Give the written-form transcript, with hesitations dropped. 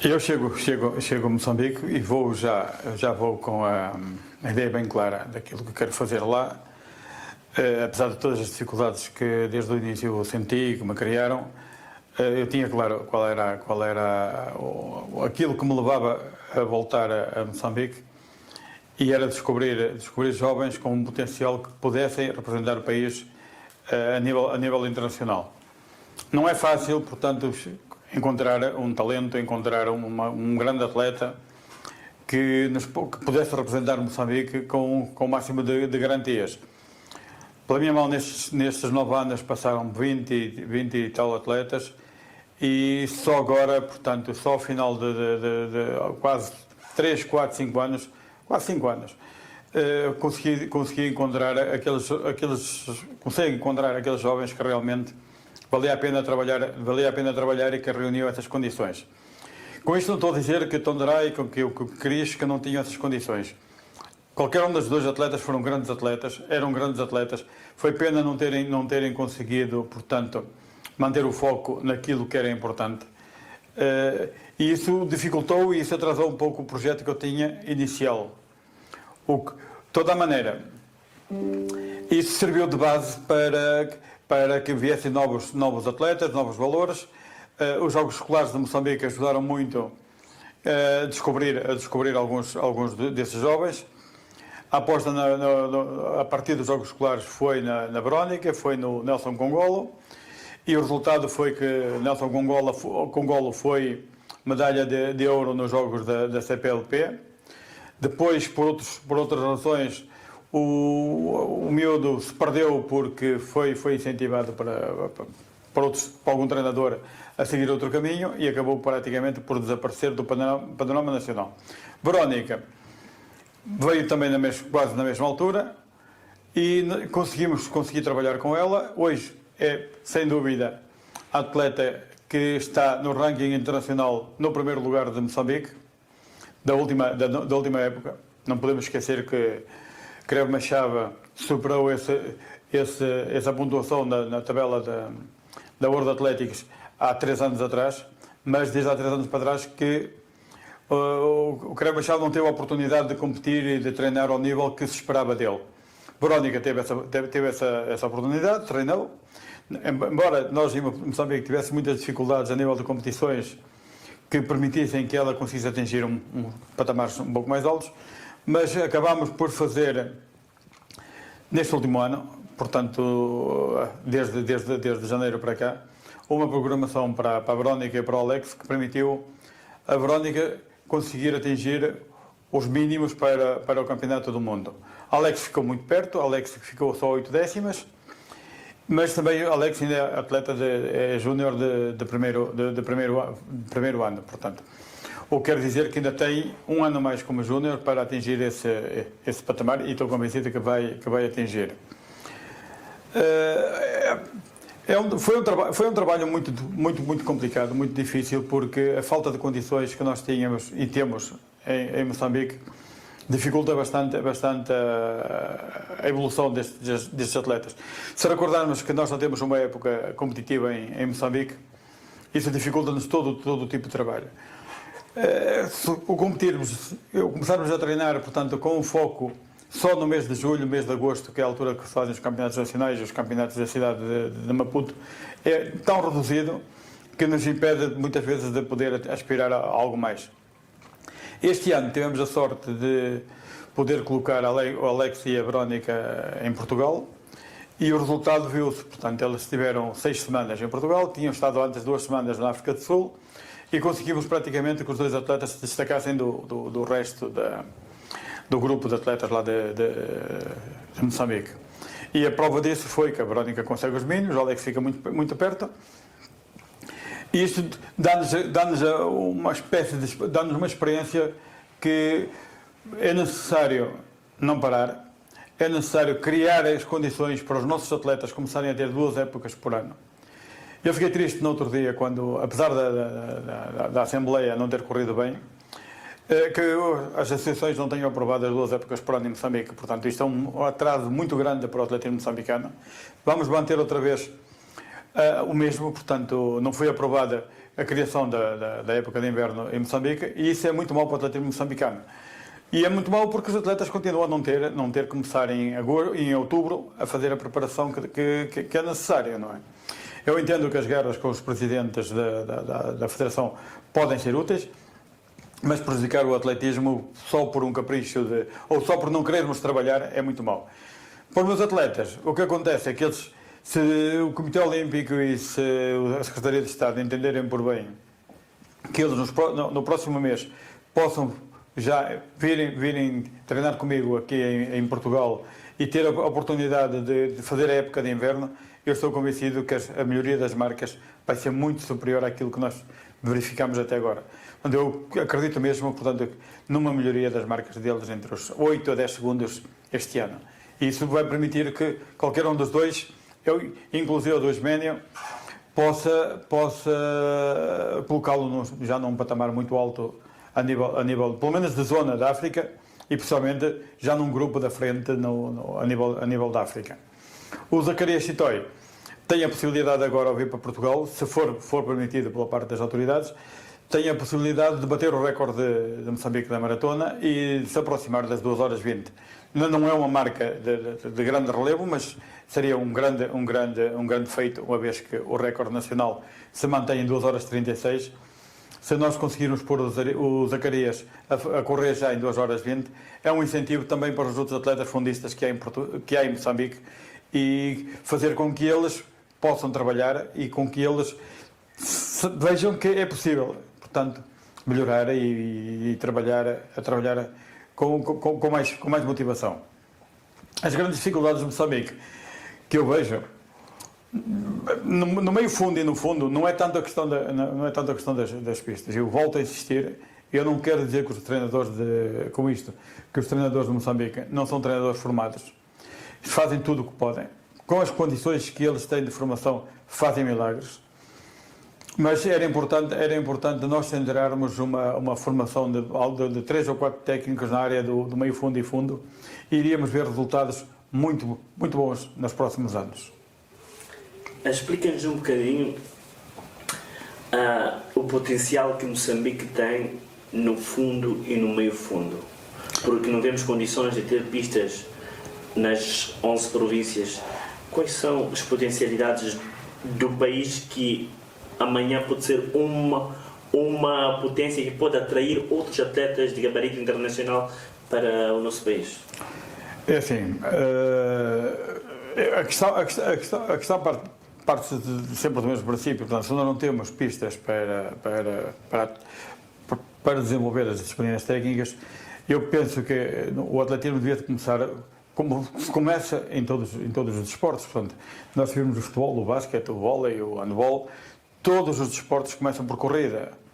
Eu chego a Moçambique e já vou com a ideia bem clara daquilo que quero fazer lá. Apesar de todas as dificuldades que desde o início eu senti, que me criaram, eu tinha claro qual era aquilo que me levava a voltar a Moçambique, e era descobrir jovens com um potencial que pudessem representar o país a nível internacional. Não é fácil, portanto, encontrar um talento, encontrar um grande atleta que pudesse representar Moçambique com o máximo de garantias. Pela minha mão, nestes 9 anos, passaram 20 e tal atletas, e só agora, portanto, só ao final de quase 3, 4, 5 anos, quase 5 anos, consegui encontrar aqueles jovens que realmente valia a pena trabalhar e que reuniam essas condições. Com isto não estou a dizer que Tonderai e que o Cris que não tinham essas condições. Qualquer um dos dois atletas eram grandes atletas. Foi pena não terem conseguido, portanto, manter o foco naquilo que era importante. E isso dificultou e isso atrasou um pouco o projeto que eu tinha inicial. De toda a maneira, isso serviu de base para que viessem novos atletas, novos valores. Os Jogos Escolares de Moçambique ajudaram muito a descobrir alguns desses jovens. A aposta a partir dos Jogos Escolares foi na Verónica, foi no Nelson Congolo, e o resultado foi que Nelson Congolo foi medalha de ouro nos Jogos da CPLP. Depois, por outras razões, o miúdo se perdeu porque foi incentivado para algum treinador a seguir outro caminho e acabou praticamente por desaparecer do panorama nacional. Verónica veio também quase na mesma altura e consegui trabalhar com ela. Hoje é, sem dúvida, a atleta que está no ranking internacional no primeiro lugar de Moçambique, da última época. Não podemos esquecer que Creve Machava superou essa pontuação na tabela da World Athletics há 3 anos atrás, mas desde há 3 anos para trás que o Creve Machava não teve a oportunidade de competir e de treinar ao nível que se esperava dele. Verónica teve essa oportunidade, treinou. Embora nós em Moçambique tivesse muitas dificuldades a nível de competições que permitissem que ela conseguisse atingir patamares um pouco mais altos, mas acabámos por fazer, neste último ano, portanto, desde janeiro para cá, uma programação para a Verónica e para o Alex que permitiu a Verónica conseguir atingir os mínimos para o Campeonato do Mundo. Alex ficou muito perto, Alex ficou só 8 décimas, mas também Alex ainda é atleta júnior de primeiro ano, portanto. O que quer dizer que ainda tem 1 ano mais como júnior para atingir esse patamar, e estou convencido que vai atingir. Foi um trabalho muito complicado, muito difícil, porque a falta de condições que nós tínhamos e temos em Moçambique dificulta bastante a evolução destes atletas. Se recordarmos que nós não temos uma época competitiva em Moçambique, isso dificulta-nos todo o tipo de trabalho. Se começarmos a treinar, portanto, com um foco só no mês de julho, mês de agosto, que é a altura que se fazem os campeonatos nacionais e os campeonatos da cidade de Maputo, é tão reduzido que nos impede muitas vezes de poder aspirar a algo mais. Este ano tivemos a sorte de poder colocar o Alex e a Verónica em Portugal, e o resultado viu-se. Portanto, eles estiveram 6 semanas em Portugal, tinham estado antes 2 semanas na África do Sul, e conseguimos praticamente que os 2 atletas se destacassem do resto do grupo de atletas lá de Moçambique. E a prova disso foi que a Verónica consegue os mínimos, o Alex fica muito perto. E isto dá-nos uma experiência que é necessário não parar, é necessário criar as condições para os nossos atletas começarem a ter 2 épocas por ano. Eu fiquei triste no outro dia, quando, apesar da Assembleia não ter corrido bem, que as associações não tenham aprovado as 2 épocas por ano em Moçambique. Portanto, isto é um atraso muito grande para o atletismo moçambicano. Vamos manter outra vez O mesmo, portanto, não foi aprovada a criação da época de inverno em Moçambique e isso é muito mau para o atletismo moçambicano. E é muito mau porque os atletas continuam a não ter que começar em outubro a fazer a preparação que é necessária, não é? Eu entendo que as guerras com os presidentes da Federação podem ser úteis, mas prejudicar o atletismo só por um capricho ou só por não querermos trabalhar é muito mau. Para os meus atletas, o que acontece é que eles, se o Comitê Olímpico e se a Secretaria de Estado entenderem por bem que eles no próximo mês possam já virem treinar comigo aqui em Portugal e ter a oportunidade de fazer a época de inverno, eu estou convencido que a melhoria das marcas vai ser muito superior àquilo que nós verificamos até agora. Eu acredito mesmo, portanto, numa melhoria das marcas deles entre os 8 a 10 segundos este ano. E isso vai permitir que qualquer um dos dois, inclusive o do Isménio, possa colocá-lo já num patamar muito alto a nível, pelo menos de zona da África, e pessoalmente já num grupo da frente a nível da África. O Zacarias Chitoy tem a possibilidade agora de vir para Portugal, se for permitido pela parte das autoridades, tem a possibilidade de bater o recorde de Moçambique da maratona e de se aproximar das 2 horas 20. Não é uma marca de grande relevo, mas seria um grande feito, uma vez que o recorde nacional se mantém em 2 horas 36. Se nós conseguirmos pôr o Zacarias a correr já em 2 horas 20, é um incentivo também para os outros atletas fundistas que há em Moçambique e fazer com que eles possam trabalhar e com que eles vejam que é possível, portanto, melhorar e trabalhar com mais motivação. As grandes dificuldades de Moçambique que eu vejo no meio fundo e no fundo não é tanto a questão das pistas. Eu volto a insistir, eu não quero dizer que os treinadores que os treinadores de Moçambique não são treinadores formados, fazem tudo o que podem, com as condições que eles têm de formação, fazem milagres. Mas era importante nós centrarmos uma formação de 3 ou 4 técnicos na área do meio fundo e fundo e iríamos ver resultados muito, muito bons nos próximos anos. Explica-nos um bocadinho o potencial que Moçambique tem no fundo e no meio fundo, porque não temos condições de ter pistas nas 11 províncias. Quais são as potencialidades do país que amanhã pode ser uma potência que pode atrair outros atletas de gabarito internacional para o nosso país? É assim, a questão parte sempre do mesmo princípio. Portanto, se nós não temos pistas para desenvolver as disciplinas técnicas, eu penso que o atletismo devia começar como se começa em todos os desportos. Portanto, nós vimos o futebol, o basquete, o vôlei, o handball, todos os desportos começam por corrida.